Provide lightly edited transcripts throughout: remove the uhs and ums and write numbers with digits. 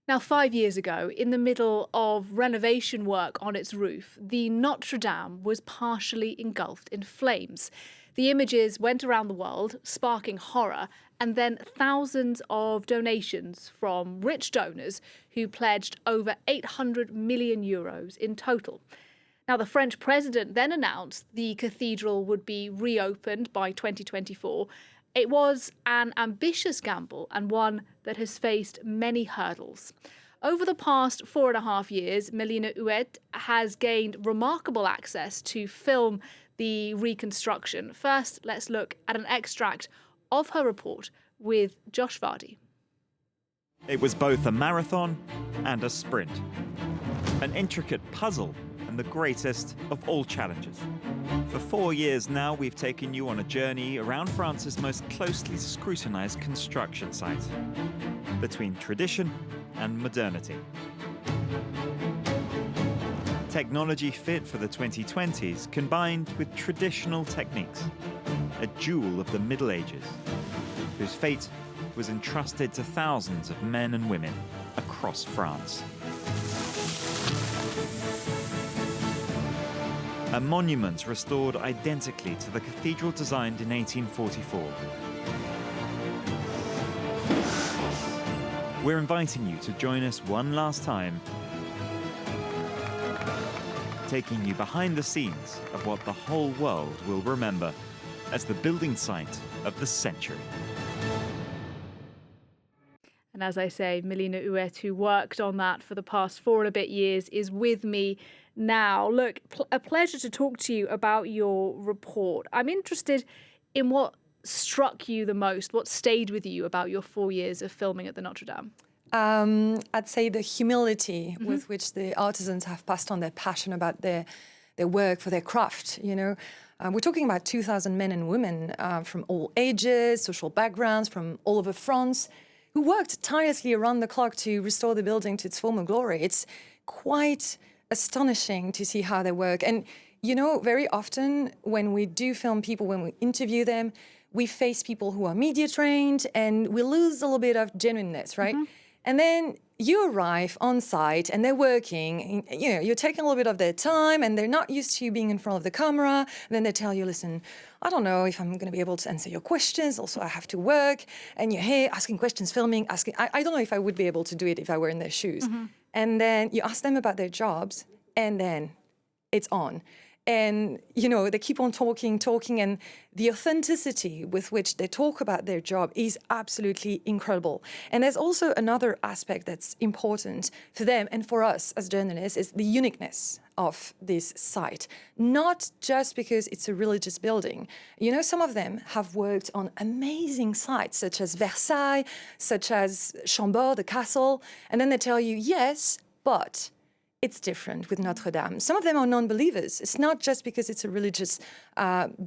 Now, 5 years ago, in the middle of renovation work on its roof, the Notre-Dame was partially engulfed in flames. The images went around the world, sparking horror, and then thousands of donations from rich donors who pledged over 800 million euros in total. Now, the French president then announced the cathedral would be reopened by 2024. It was an ambitious gamble and one that has faced many hurdles. Over the past 4.5 years, Melina Huet has gained remarkable access to film the reconstruction. First, let's look at an extract of her report with Josh Vardy. It was both a marathon and a sprint. An intricate puzzle and the greatest of all challenges. For 4 years now, we've taken you on a journey around France's most closely scrutinized construction site, between tradition and modernity. Technology fit for the 2020s combined with traditional techniques, a jewel of the Middle Ages, whose fate was entrusted to thousands of men and women across France. A monument restored identically to the cathedral designed in 1844. We're inviting you to join us one last time, taking you behind the scenes of what the whole world will remember as the building site of the century. And as I say, Melina Huet, who worked on that for the past 4 and a bit years, is with me now. Look, a pleasure to talk to you about your report. I'm interested in what struck you the most, what stayed with you about your 4 years of filming at the Notre-Dame. I'd say the humility with which the artisans have passed on their passion about their work, for their craft, you know. We're talking about 2,000 men and women from all ages, social backgrounds, from all over France, who worked tirelessly around the clock to restore the building to its former glory. It's quite astonishing to see how they work. And, you know, very often when we do film people, when we interview them, we face people who are media trained and we lose a little bit of genuineness, right? And then you arrive on site and they're working, you know, you're taking a little bit of their time and they're not used to being in front of the camera. And then they tell you, listen, I don't know if I'm going to be able to answer your questions. Also, I have to work. And you're here asking questions, filming, asking. I don't know if I would be able to do it if I were in their shoes. And then you ask them about their jobs and then it's on. And, you know, they keep on talking, and the authenticity with which they talk about their job is absolutely incredible. And there's also another aspect that's important for them and for us as journalists is the uniqueness of this site. Not just because it's a religious building. You know, some of them have worked on amazing sites, such as Versailles, such as Chambord, the castle. And then they tell you, yes, but it's different with Notre-Dame. Some of them are non-believers. It's not just because it's a religious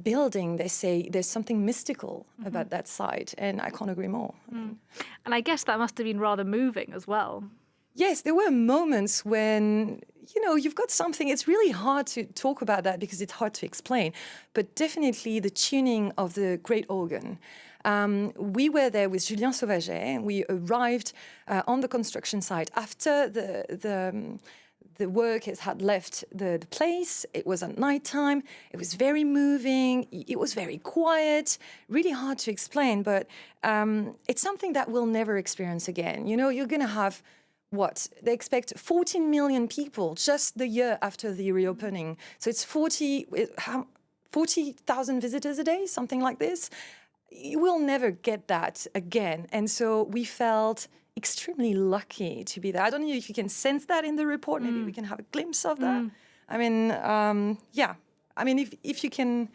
building. They say there's something mystical about that site, and I can't agree more. And I guess that must have been rather moving as well. Yes, there were moments when, you know, you've got something. It's really hard to talk about that because it's hard to explain. But definitely the tuning of the great organ. We were there with Julien Sauvaget. We arrived on the construction site after the workers had left the place. It was at nighttime. It was very moving. It was very quiet, really hard to explain, but it's something that we'll never experience again. You know, you're going to have they expect 14 million people just the year after the reopening. So it's 40,000 visitors a day, something like this. You will never get that again. And so we felt extremely lucky to be there. I don't know if you can sense that in the report. Maybe we can have a glimpse of that. I mean, yeah. I mean, if you can,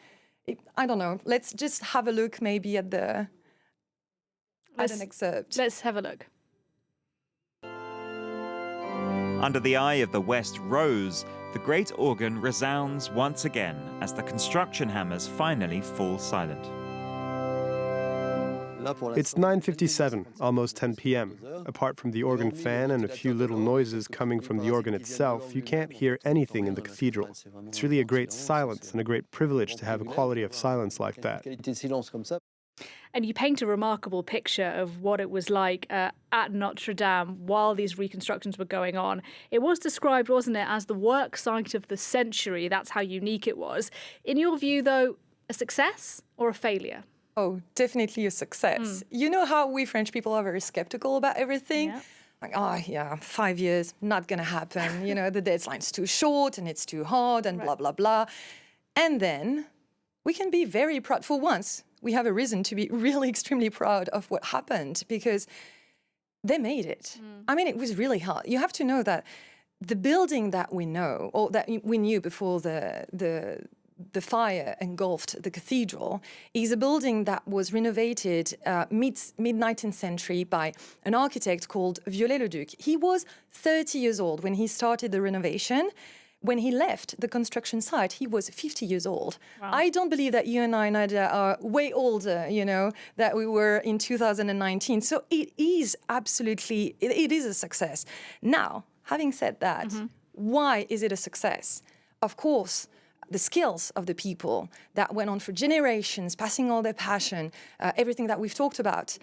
I don't know. Let's just have a look maybe at an excerpt. Let's have a look. Under the eye of the West Rose, the great organ resounds once again as the construction hammers finally fall silent. It's 9:57, almost 10 p.m. Apart from the organ fan and a few little noises coming from the organ itself, you can't hear anything in the cathedral. It's really a great silence and a great privilege to have a quality of silence like that. And you paint a remarkable picture of what it was like at Notre-Dame while these reconstructions were going on. It was described, wasn't it, as the work site of the century. That's how unique it was. In your view, though, a success or a failure? Oh, definitely a success. You know how we French people are very skeptical about everything? Yeah. Like, oh, yeah, 5 years, not going to happen. You know, the deadline's too short and it's too hard and blah, blah, blah. And then we can be very proud. For once, we have a reason to be really extremely proud of what happened because they made it. I mean, it was really hard. You have to know that the building that we know, or that we knew before the fire engulfed the cathedral, is a building that was renovated mid-19th century by an architect called Viollet-le-Duc. He was 30 years old when he started the renovation. When he left the construction site, he was 50 years old. Wow. I don't believe that you and I, Nadia, are way older, you know, that we were in 2019. So it is absolutely, it is a success. Now, having said that, why is it a success? Of course, the skills of the people that went on for generations, passing all their passion, everything that we've talked about,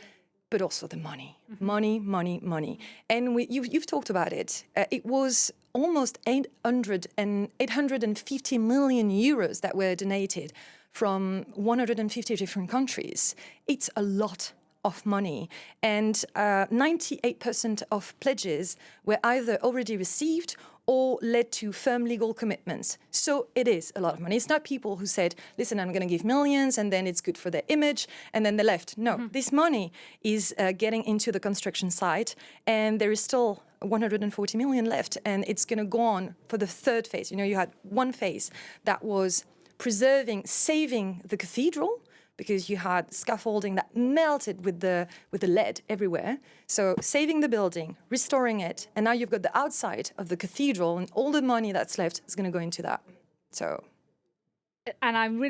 but also the money. Money, money, money. And you've talked about it. It was almost 850 million euros that were donated from 150 different countries. It's a lot of money. And 98% of pledges were either already received or led to firm legal commitments. So it is a lot of money. It's not people who said, listen, I'm going to give millions and then it's good for their image and then they left. No, this money is getting into the construction site and there is still 140 million left and it's going to go on for the third phase. You know, you had one phase that was preserving, saving the cathedral, because you had scaffolding that melted with the lead everywhere. So saving the building, restoring it, and now you've got the outside of the cathedral and all the money that's left is going to go into that. So, and I'm really